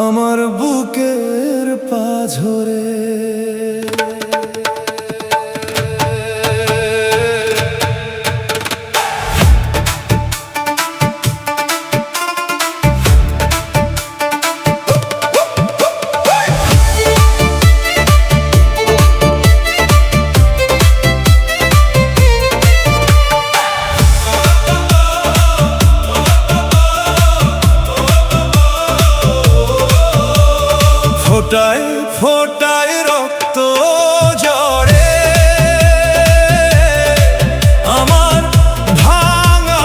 আমার বুকের পাঝরে ফোটায় ফোটায় রক্ত ঝরে আমার ভাঙা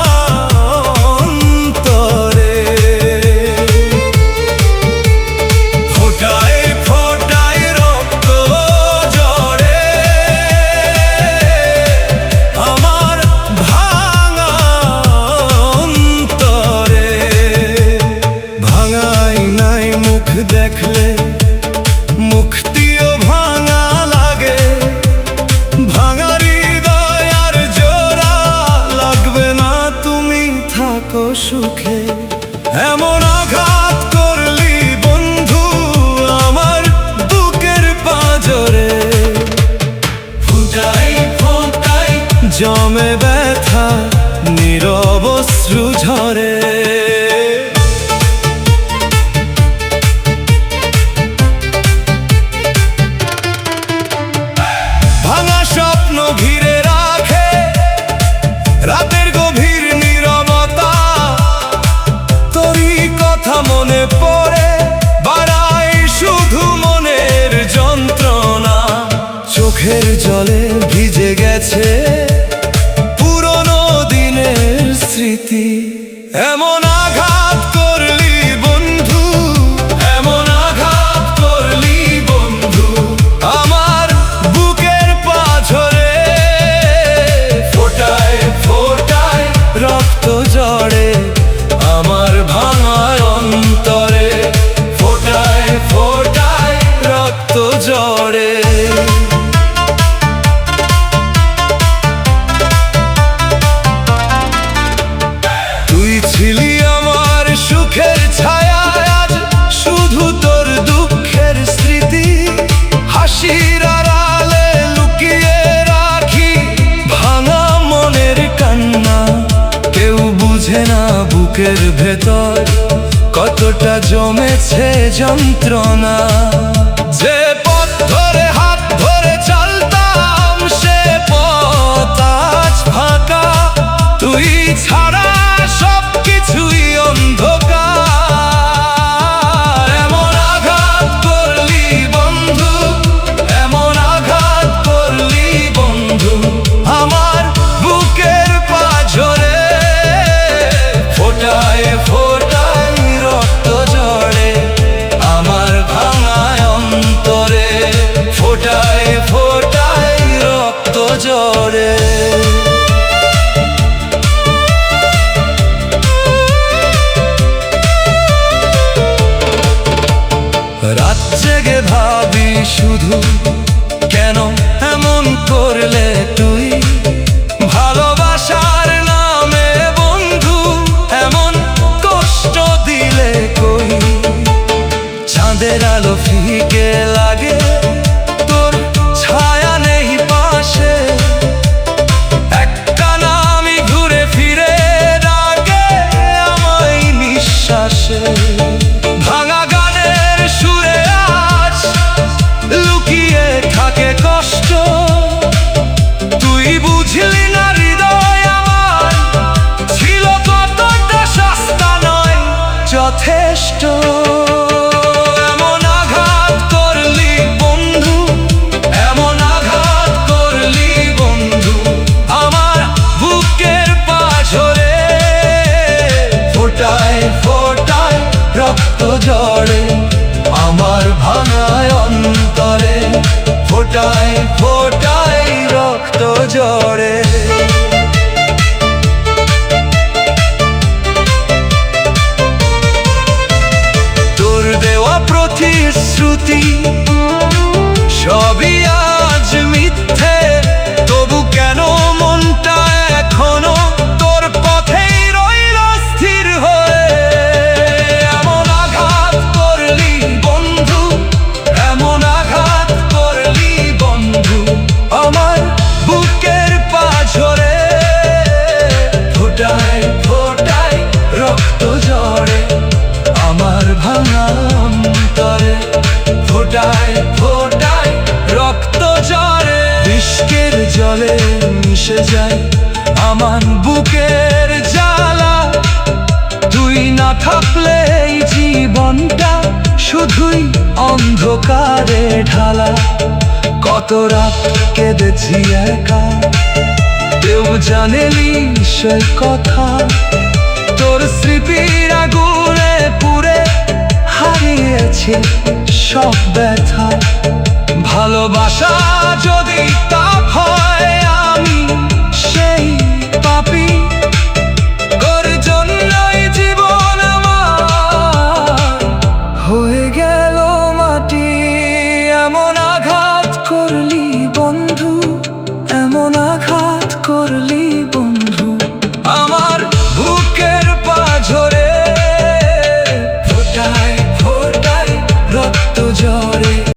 অন্তরে। ফোটায় ফোটায় রক্ত ঝরে আমার ভাঙা অন্তরে। ভাঙাই নাই মুখ দেখলে মুক্তিও ভাঙা লাগে, ভাঙা হৃদয় আর জোড়া লাগবে না, তুমি থাকো সুখে। এমন আঘাত করলি বন্ধু আমার বুকের পাঁজরে, ফুটাই ফোটাই জমে ব্যথা নীরব অশ্রু ঝরে। ঘিরে রাখে রাতের গভীর নীরবতা, তোরই কথা মনে পড়ে বাড়াই শুধু মনের যন্ত্রণা। চোখের জলে ভিজে গেছে পুরনো দিনের স্মৃতি। এমন আঘাত করলি বন্ধু, এমন আঘাত করলি বন্ধু আমার বুকের পাঁজরে। রক্ত ঝরে আমার ভাঙা অন্তরে, ফোটায় ফোটায় রক্ত ঝরে। তুই ছিলি আমার সুখের ছায়া, আজ শুধু তোর দুঃখের স্মৃতি। হাসির আড়ালে লুকিয়ে রাখি ভাঙা মনের কান্না। কেউ বুঝে না বুকের ভেতর কতটা জমেছে যন্ত্রণা। যে পথ ধরে হাত ধরে চলতাম সে পথ আজ ফাঁকা, তুই ছাড়া সব কিছুই অন্ধকার। এমন আঘাত করলি বন্ধু, এমন আঘাত করলি বন্ধু আমার বুকের পাঁজরে। ফোটায় ফোটায় রক্ত ঝরে আমার ভাঙা অন্তরে, ফোটায় ফোটায় রক্ত ঝরে। রাত জেগে ভাবি শুধু কেন এমন করলে তুই। ভালোবাসার নামে বন্ধু এমন কষ্ট দিলে কই। চাঁদের আলো ফিকে লাগে তোর ছায়া নেই পাশে, একটানা আমি ঘুরে ফিরে ডাকে আমায় নিঃশ্বাসে। ভাঙা গানের সুরে আজ লুকিয়ে থাকে কষ্ট, তুই বুঝলি না হৃদয় আমার ছিল কতটা সস্তা নয় যথেষ্ট। এমন আঘাত করলি বন্ধু, এমন আঘাত করলি বন্ধু আমার বুকের পাঁজরে। ফোটায় ফোটায় রক্ত ঝরে আমার ভাঙা অন্তরে, ফোটায় ফোটায় রক্ত ঝরে। তোর দেওয়া প্রতিশ্রুতি সবই আজ মিথ্যে, তবু কেন মনটা এখনো তোর পথেই রইল স্থির হয়ে। এমন আঘাত করলি ফোটায় ফোটায় রক্ত ঝরে, ইশকের জলে মিশে যায় আমার বুকের জ্বালা। তুই না থাকলে এই জীবনটা শুধুই অন্ধকারে ঢালা। কত রাত কেঁদেছি একা, কেউ জানেনি সে কথা। তোর স্মৃতির আগুনে পুড়ে হারিয়েছি সব ব্যথা। ভালোবাসা যদি তা